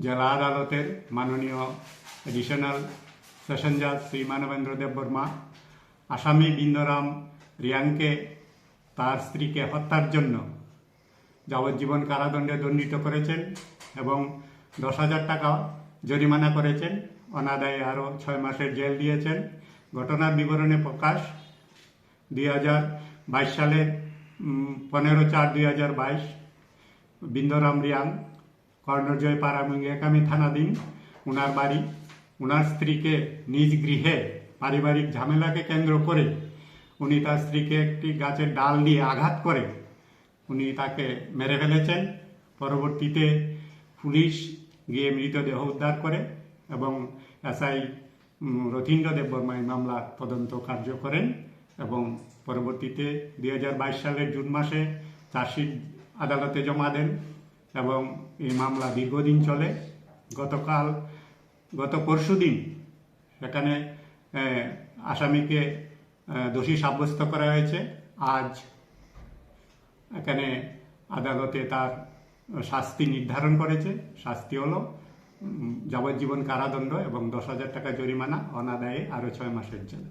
জেলা আদালতের মাননীয় এডিশনাল সেশন জাজ শ্রী মানবেন্দ্র দেববর্মা আসামি বিন্দরাম রিয়াংকে তার স্ত্রীকে হত্যার জন্য যাবজ্জীবন কারাদণ্ডে দণ্ডিত করেছেন এবং 10,000 টাকা জরিমানা করেছেন। অনাদায়ে আরও 6 মাসের জেল দিয়েছেন। ঘটনার বিবরণে প্রকাশ 2022 সালের 15/4/2022 বিন্দরাম রিয়াং কর্ণজয় পাড়া মুঙ্গিয়াকামি থানাধীন উনার বাড়ি, উনার স্ত্রীকে নিজ গৃহে পারিবারিক ঝামেলাকে কেন্দ্র করে উনি তার স্ত্রীকে একটি গাছের ডাল দিয়ে আঘাত করে উনি তাকে মেরে ফেলেছেন। পরবর্তীতে পুলিশ গিয়ে মৃতদেহ উদ্ধার করে এবং এসআই রথীন্দ্র দেববর্মা এই মামলার তদন্ত কার্য করেন এবং পরবর্তীতে 2022 সালের জুন মাসে চার্জশিট আদালতে জমা দেন এবং এই মামলা দীর্ঘদিন চলে। গত পরশুদিন সেখানে আসামিকে দোষী সাব্যস্ত করা হয়েছে। আজ এখানে আদালতে তার শাস্তি নির্ধারণ করেছে। শাস্তি হলো যাবজ্জীবন কারাদণ্ড এবং 10,000 টাকা জরিমানা, অনাদায়ে আরও 6 মাসের জেল।